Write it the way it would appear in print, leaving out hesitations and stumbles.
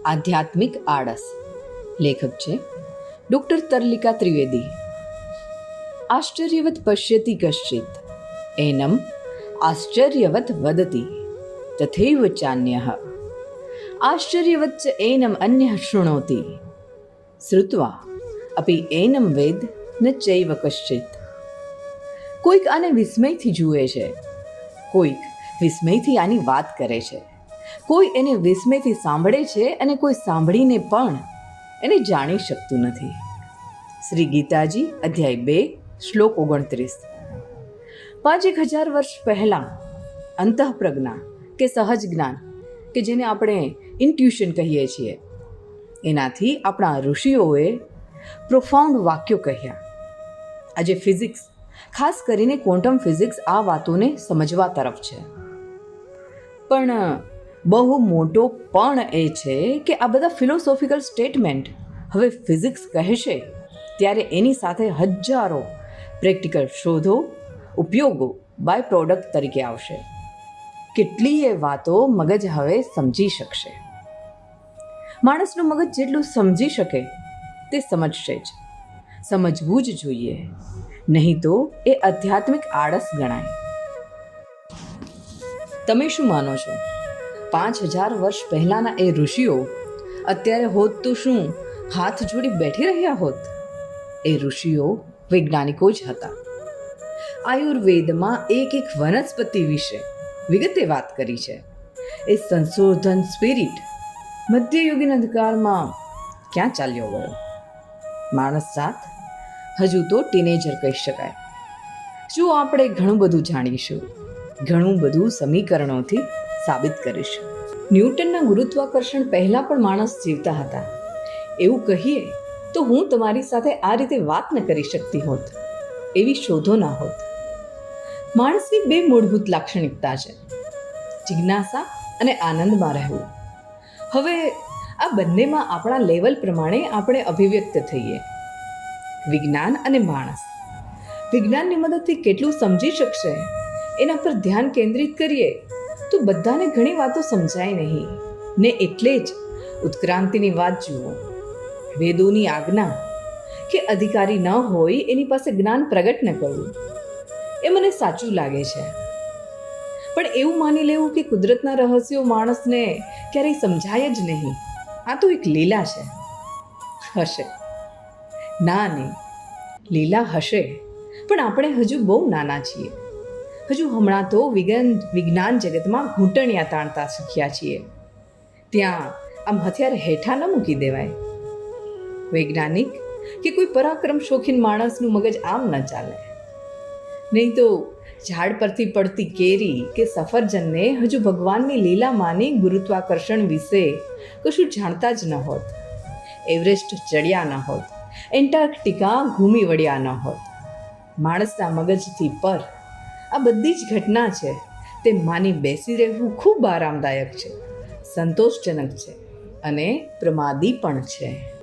આધ્યાત્મિક આળસ. લેખક છે ડૉક્ટર તરલિકા ત્રિવેદી. આશ્ચર્યવત પશ્યતિ કશ્ચિત એનમ આશ્ચર્યવત વદતિ તથૈવ ચાન્યઃ આશ્ચર્યવત ચ એનમ અન્યઃ શૃણોતિ શ્રુત્વા અપી એનમ વેદ ન ચૈવ કશ્ચિત. કોઈક આને વિસ્મયથી જુએ છે, કોઈક વિસ્મયથી આની વાત કરે છે, કોઈ એને વિસ્મયથી સાંભળે છે અને કોઈ સાંભળીને પણ એને જાણી શકતું નથી. શ્રી ગીતાજી અધ્યાય 2 શ્લોક 29. 5000 વર્ષ પહેલાં અંતઃપ્રજ્ઞા કે સહજ જ્ઞાન કે જેને આપણે ઇન્ટ્યુશન કહીએ છીએ, એનાથી આપણા ઋષિઓએ પ્રોફાઉન્ડ વાક્યો કહ્યા. આજે ફિઝિક્સ, ખાસ કરીને ક્વોન્ટમ ફિઝિક્સ આ વાતોને સમજવા તરફ છે. પણ બહુ મોટો પણ એ છે કે આ બધા ફિલોસોફિકલ સ્ટેટમેન્ટ હવે ફિઝિક્સ કહેશે ત્યારે એની સાથે હજારો પ્રેક્ટિકલ શોધો, ઉપયોગો બાય પ્રોડક્ટ તરીકે આવશે. કેટલીય વાતો મગજ હવે સમજી શકશે. માણસનું મગજ જેટલું સમજી શકે તે સમજશે જ, સમજવું જ જોઈએ, નહીં તો એ આધ્યાત્મિક આળસ ગણાય. તમે શું માનો છો? 5000 વર્ષ પહેલાંના એ ઋષિઓ અત્યારે હોત તો શું હાથ જોડી બેઠી રહ્યા હોત? એ ઋષિઓ વૈજ્ઞાનિકો જ હતા. આયુર્વેદમાં એક વનસ્પતિ વિશે વિગતે વાત કરી છે. એ સંશોધન સ્પિરિટ મધ્યયુગીન અંધકારમાં ક્યાં ચાલ્યો ગયો? માણસ જાત હજુ તો ટીનેજર કહી શકાય. જો આપણે ઘણું બધું જાણીશું, ઘણું બધું સમીકરણોથી સાબિત કરીશું. ન્યૂટનના ગુરુત્વાકર્ષણ પહેલાં પણ માણસ જીવતા હતા એવું કહીએ તો હું તમારી સાથે આ રીતે વાત ન કરી શકતી હોત, એવી શોધો ના હોત. માણસની 2 મૂળભૂત લાક્ષણિકતા છે, જિજ્ઞાસા અને આનંદમાં રહેવું. હવે આ બંનેમાં આપણા લેવલ પ્રમાણે આપણે અભિવ્યક્ત થઈએ. વિજ્ઞાન અને માણસ. વિજ્ઞાનની મદદથી કેટલું સમજી શકશે એના પર ધ્યાન કેન્દ્રિત કરીએ તો બધાને ઘણી વાતો સમજાય નહીં ને. એટલે જ ઉત્ક્રાંતિની વાત જુઓ. વેદોની આજ્ઞા કે અધિકારી ન હોય એની પાસે જ્ઞાન પ્રગટ ન કરવું, એ મને સાચું લાગે છે. પણ એવું માની લેવું કે કુદરતના રહસ્યો માણસને ક્યારેય સમજાય જ નહીં, આ તો એક લીલા છે. હશે ના નહીં, લીલા હશે, પણ આપણે હજુ બહુ નાના છીએ. હજુ હમણાં તો વિજ્ઞાન જગતમાં ઘૂંટણિયા તાણતા શીખ્યા છીએ. ત્યાં આમ હથિયાર હેઠા ન મૂકી દેવાય. વૈજ્ઞાનિક કે કોઈ પરાક્રમ શોખીન માણસનું મગજ આમ ન ચાલે. નહીં તો ઝાડ પરથી પડતી કેરી કે સફરજનને હજુ ભગવાનની લીલામાંની ગુરુત્વાકર્ષણ વિશે કશું જાણતા જ ન હોત, એવરેસ્ટ ચડ્યા ન હોત, એન્ટાર્કટિકા ઘૂમી વળ્યા ન હોત. માણસના મગજથી પર આ બધી જ ઘટના છે તે માની બેસી રહેવું ખૂબ આરામદાયક છે, સંતોષજનક છે અને પ્રમાદી પણ છે.